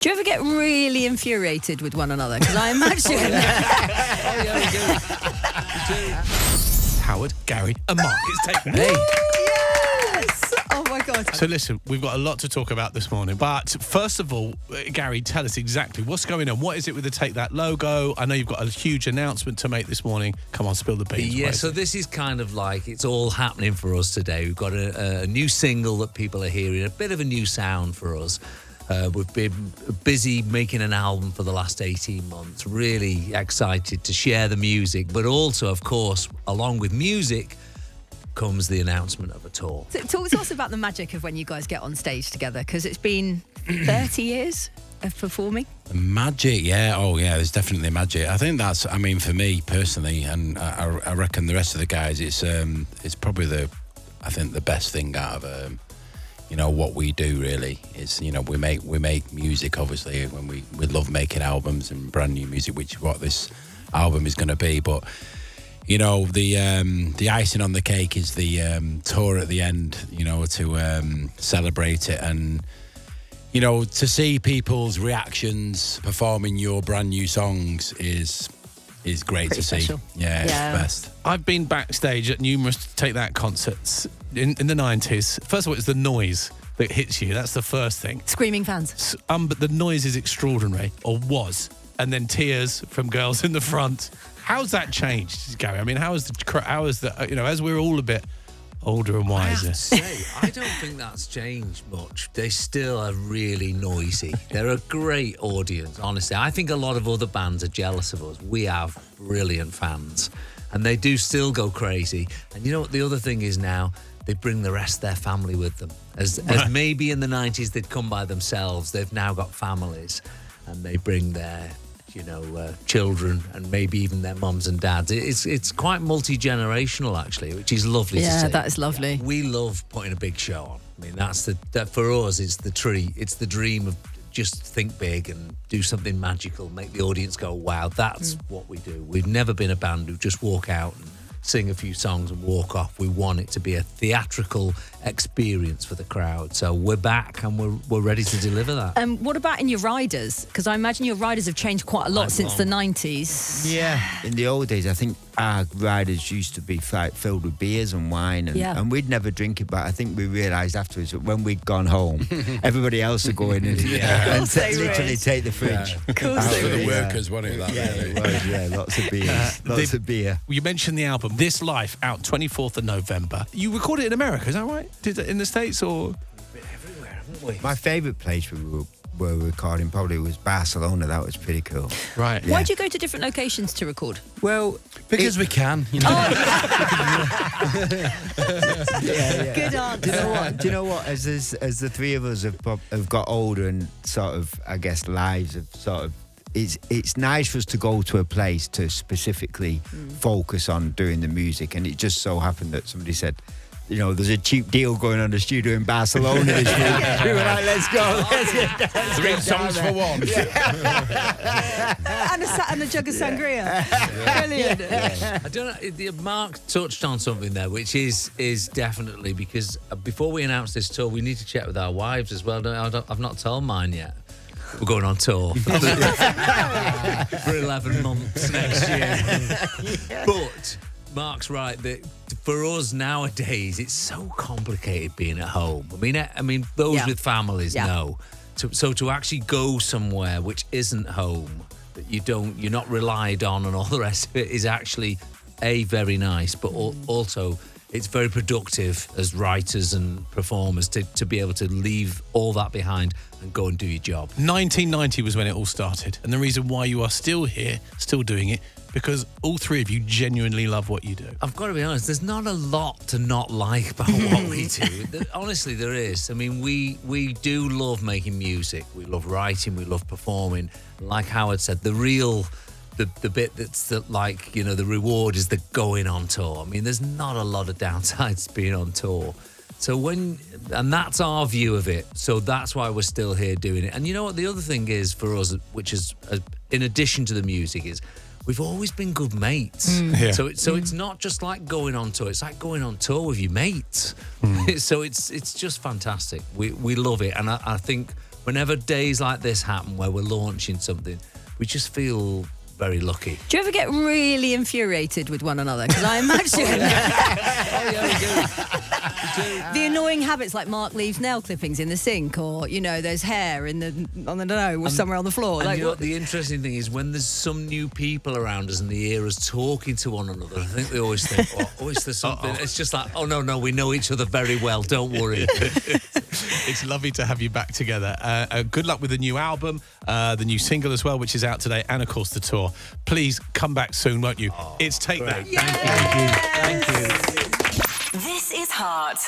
Do you ever get really infuriated with one another? Because I imagine... Oh, yeah, we do. Howard, Gary and Mark. It's taken. Yes! Oh, my God. So listen, we've got a lot to talk about this morning. But first of all, Gary, tell us exactly what's going on. What is it with the Take That logo? I know you've got a huge announcement to make this morning. Come on, spill the beans. Yeah, so this is kind of like, it's all happening for us today. We've got a new single that people are hearing, a bit of a new sound for us. We've been busy making an album for the last 18 months, really excited to share the music, but also, of course, along with music comes the announcement of a tour. So talk to us about the magic of when you guys get on stage together, because it's been 30 years of performing. Magic, yeah. Oh, yeah, there's definitely magic. I think that's, I mean, for me personally, and I reckon the rest of the guys, it's probably the best thing out of what we do really is, we make music, obviously, when we love making albums and brand new music, which is what this album is going to be. But the icing on the cake is the tour at the end, to celebrate it, and to see people's reactions performing your brand new songs is great. Pretty to special. See. Yeah, it's the best. I've been backstage at numerous Take That concerts in the 90s. First of all, it's the noise that hits you. That's the first thing. Screaming fans. But the noise is extraordinary, or was. And then tears from girls in the front. How's that changed, Gary? I mean, how is the as we're all a bit older and I have wiser? to say, I don't think that's changed much. They still are really noisy. They're a great audience, honestly. I think a lot of other bands are jealous of us. We have brilliant fans, and they do still go crazy. And you know what the other thing is now? They bring the rest of their family with them. As maybe in the 90s they'd come by themselves, they've now got families, and they bring their children and maybe even their mums and dads. It's quite multi-generational, actually, which is lovely to see. Yeah, that is lovely. We love putting a big show on. I mean, that for us, it's the treat. It's the dream of just think big and do something magical, make the audience go, wow, that's what we do. We've never been a band who just walk out and sing a few songs and walk off. We want it to be a theatrical experience for the crowd. So we're back and we're ready to deliver that. What about in your riders? Because I imagine your riders have changed quite a lot since the 90s. Yeah. In the old days, I think our riders used to be filled with beers and wine, and we'd never drink it, but I think we realised afterwards that when we'd gone home, everybody else would go in and literally take the fridge. Of course For the workers, wasn't it? That really? It was, yeah, lots of beers. Lots of beer. You mentioned the album This Life, out 24th of November. You recorded it in America, is that right? Did it in the States or? Everywhere, haven't we? My favourite place we were recording probably was Barcelona. That was pretty cool. Right. Why do you go to different locations to record? Well, Because we can, Good answer. Do you know what? As the three of us have got older and sort of, I guess, lives have sort of. It's nice for us to go to a place to specifically focus on doing the music, and it just so happened that somebody said, there's a cheap deal going on the studio in Barcelona this week. We were like, let's go. Let's get 3 songs for one. And a jug of sangria. Brilliant. I don't know. Mark touched on something there, which is definitely because before we announce this tour, we need to check with our wives as well. I've not told mine yet. We're going on tour for 11 months next year. But Mark's right that for us nowadays, it's so complicated being at home. I mean, those with families know. So to actually go somewhere which isn't home, that you're not relied on, and all the rest of it is actually very nice, but also it's very productive as writers and performers to be able to leave all that behind and go and do your job. 1990 was when it all started, and the reason why you are still here, still doing it, because all three of you genuinely love what you do. I've got to be honest, there's not a lot to not like about what we do. Honestly, there is. I mean, we do love making music. We love writing. We love performing. Like Howard said, the bit that's the reward is the going on tour. I mean, there's not a lot of downsides to being on tour. So and that's our view of it. So that's why we're still here doing it. And you know what? The other thing is for us, which is in addition to the music, is we've always been good mates. Yeah. So it's not just like going on tour. It's like going on tour with your mates. So it's just fantastic. We love it. And I think whenever days like this happen where we're launching something, we just feel very lucky. Do you ever get really infuriated with one another? Because I imagine the annoying habits, like Mark leaves nail clippings in the sink, or there's hair in somewhere on the floor. And the interesting thing is when there's some new people around us and they hear us talking to one another, I think they always think, oh, is there something? It's just like, oh no, we know each other very well. Don't worry. It's lovely to have you back together. Good luck with the new album, the new single as well, which is out today, and of course the tour. Please come back soon, won't you? It's Take That. Thank you. This is Heart.